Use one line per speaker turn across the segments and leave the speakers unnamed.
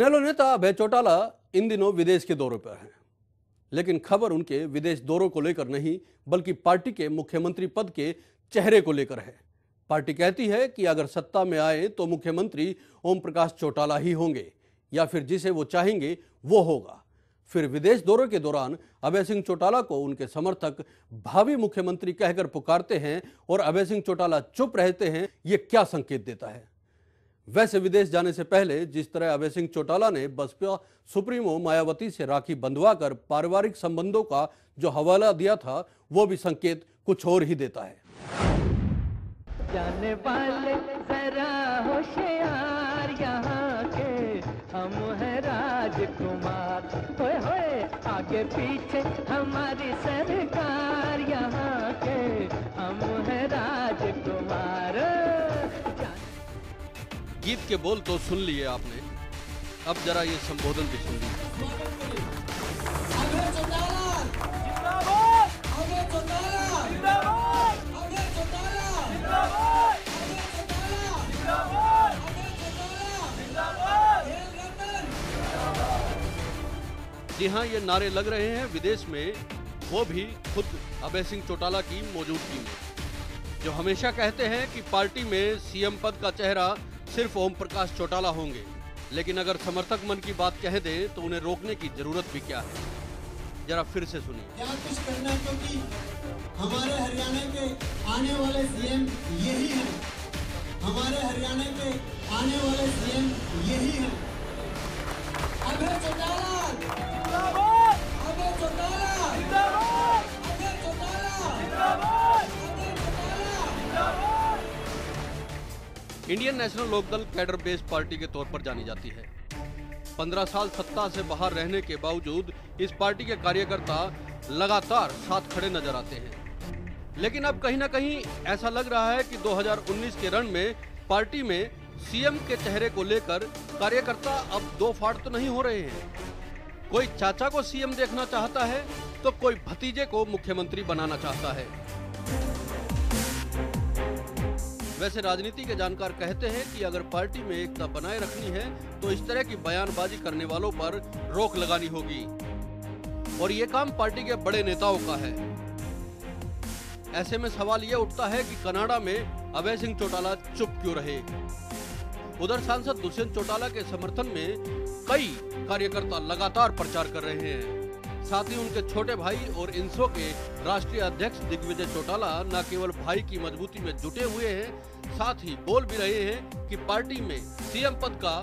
इनेलो नेता अभय चौटाला इन दिनों विदेश के दौरे पर हैं, लेकिन खबर उनके विदेश दौरों को लेकर नहीं बल्कि पार्टी के मुख्यमंत्री पद के चेहरे को लेकर है। पार्टी कहती है कि अगर सत्ता में आए तो मुख्यमंत्री ओम प्रकाश चौटाला ही होंगे या फिर जिसे वो चाहेंगे वो होगा। फिर विदेश दौरे के दौरान अभय सिंह चौटाला को उनके समर्थक भावी मुख्यमंत्री कहकर पुकारते हैं और अभय सिंह चौटाला चुप रहते हैं, ये क्या संकेत देता है? वैसे विदेश जाने से पहले जिस तरह अभय सिंह चौटाला ने बसपा सुप्रीमो मायावती से राखी बंधवाकर पारिवारिक संबंधों का जो हवाला दिया था, वो भी संकेत कुछ और ही देता है।
जाने वाले जरा होशियार, यहाँ के हम हैं राजकुमार, होए होए आगे पीछे हमारी सरकार, यहाँ के हम हैं राजकुमार।
गीत के बोल तो सुन लिए आपने, अब जरा ये संबोधन भी सुन लीजिए। जी हाँ, ये नारे लग रहे हैं विदेश में, वो भी खुद अभय सिंह चौटाला की मौजूदगी में, जो हमेशा कहते हैं कि पार्टी में सीएम पद का चेहरा सिर्फ ओम प्रकाश चौटाला होंगे, लेकिन अगर समर्थक मन की बात कह दे तो उन्हें रोकने की जरूरत भी क्या है। जरा फिर से सुनिए।
क्या कुछ करना, क्योंकि हमारे हरियाणा के आने वाले सीएम यही हैं, हमारे हरियाणा के आने वाले सीएम यही हैं। अभय चौटाला जिंदाबाद, अभय चौटाला जिंदाबाद, अभय चौटाला जिंदाबाद, अभय चौटाला जिंदाबाद।
Indian National Lok Dal cadre based party के तौर पर जानी जाती है। 15 साल सत्ता से बाहर रहने के बावजूद इस पार्टी के कार्यकर्ता लगातार साथ खड़े नजर आते हैं, लेकिन अब कहीं ना कहीं ऐसा लग रहा है कि 2019 के रण में पार्टी में सीएम के चेहरे को लेकर कार्यकर्ता अब दो फाड़ तो नहीं हो रहे हैं। कोई चाचा को सीएम देखना चाहता है तो कोई भतीजे को मुख्यमंत्री बनाना चाहता है। वैसे राजनीति के जानकार कहते हैं कि अगर पार्टी में एकता बनाए रखनी है तो इस तरह की बयानबाजी करने वालों पर रोक लगानी होगी, और ये काम पार्टी के बड़े नेताओं का है। ऐसे में सवाल ये उठता है कि कनाडा में अभय सिंह चौटाला चुप क्यों रहे। उधर सांसद दुष्यंत चौटाला के समर्थन में कई कार्यकर्ता लगातार प्रचार कर रहे हैं। साथ ही उनके छोटे भाई और इंसो के राष्ट्रीय अध्यक्ष दिग्विजय चौटाला न केवल भाई की मजबूती में जुटे हुए हैं, साथ ही बोल भी रहे हैं कि पार्टी में सीएम पद का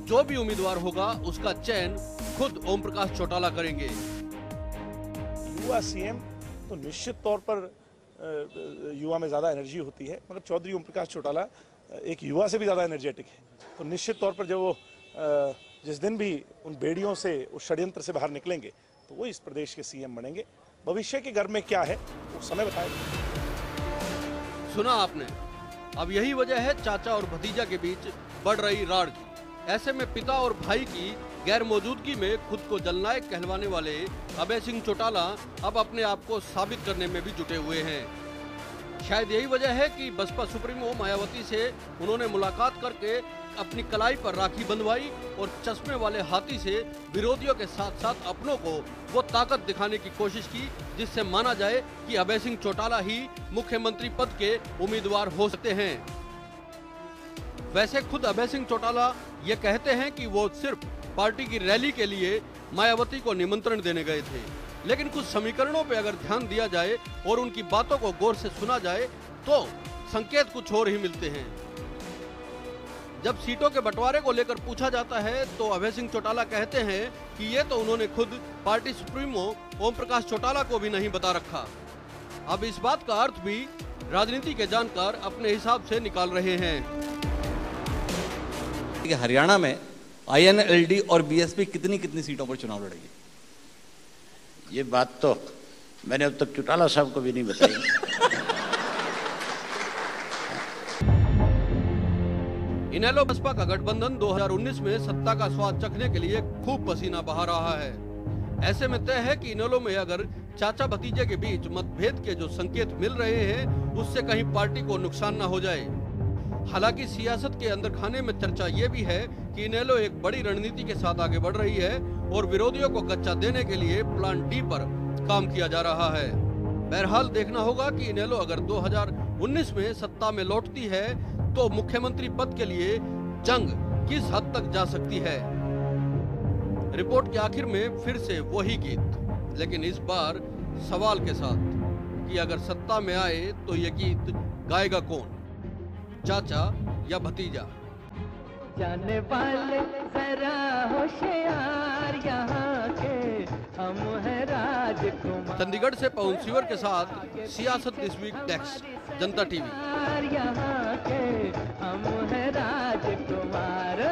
जो भी उम्मीदवार होगा उसका चयन खुद ओम प्रकाश चौटाला करेंगे।
युवा सीएम तो निश्चित तौर पर युवा में ज्यादा एनर्जी होती है, मतलब चौधरी ओम प्रकाश चौटाला एक युवा से भी ज्यादा एनर्जेटिक है। तो निश्चित तौर पर जब वो जिस दिन भी उन बेड़ियों से, उस षड्यंत्र से बाहर निकलेंगे तो वो इस प्रदेश के सीएम बनेंगे। भविष्य के घर में क्या है वो समय बताएगा।
सुना आपने, अब यही वजह है चाचा और भतीजा के बीच बढ़ रही राड़ की। ऐसे में पिता और भाई की गैर मौजूदगी में खुद को जननायक कहलवाने वाले अभय सिंह चौटाला अब अपने आप को साबित करने में भी जुटे हुए हैं। शायद यही वजह है कि बसपा सुप्रीमो मायावती से उन्होंने मुलाकात करके अपनी कलाई पर राखी बंधवाई और चश्मे वाले हाथी से विरोधियों के साथ साथ अपनों को वो ताकत दिखाने की कोशिश की, जिससे माना जाए कि अभय सिंह चौटाला ही मुख्यमंत्री पद के उम्मीदवार हो सकते हैं। वैसे खुद अभय सिंह चौटाला ये कहते हैं कि वो सिर्फ पार्टी की रैली के लिए मायावती को निमंत्रण देने गए थे, लेकिन कुछ समीकरणों पर अगर ध्यान दिया जाए और उनकी बातों को गौर से सुना जाए तो संकेत कुछ और ही मिलते हैं। जब सीटों के बंटवारे को लेकर पूछा जाता है तो अभय सिंह चौटाला कहते हैं कि ये तो उन्होंने खुद पार्टी सुप्रीमो ओम प्रकाश चौटाला को भी नहीं बता रखा। अब इस बात का अर्थ भी राजनीति के जानकार अपने हिसाब से निकाल रहे हैं।
हरियाणा में INLD और BSP कितनी सीटों पर चुनाव लड़ेगी?
ये बात तो मैंने अब तक चौटाला साहब को भी नहीं बताई।
इनेलो बसपा का गठबंधन 2019 में सत्ता का स्वाद चखने के लिए खूब पसीना बहा रहा है। ऐसे में तय है कि इनेलो में अगर चाचा भतीजे के बीच मतभेद के जो संकेत मिल रहे हैं उससे कहीं पार्टी को नुकसान न हो जाए। हालांकि सियासत के अंदर खाने में चर्चा ये भी है कि इनेलो एक बड़ी रणनीति के साथ आगे बढ़ रही है और विरोधियों को गच्चा देने के लिए प्लान डी पर काम किया जा रहा है। बहरहाल देखना होगा कि इनेलो अगर 2019 में सत्ता में लौटती है तो मुख्यमंत्री पद के लिए जंग किस हद तक जा सकती है। रिपोर्ट के आखिर में फिर से वही गीत, लेकिन इस बार सवाल के साथ कि अगर सत्ता में आए तो ये गीत गाएगा कौन, चाचा या भतीजा।
जाने वाले जरा होशियार यहाँ के, हम हैं राजकुमार।
चंडीगढ़ से पवन सिवर के साथ सियासत this week desk, Janata TV.
यहाँ के हम हैं राजकुमार।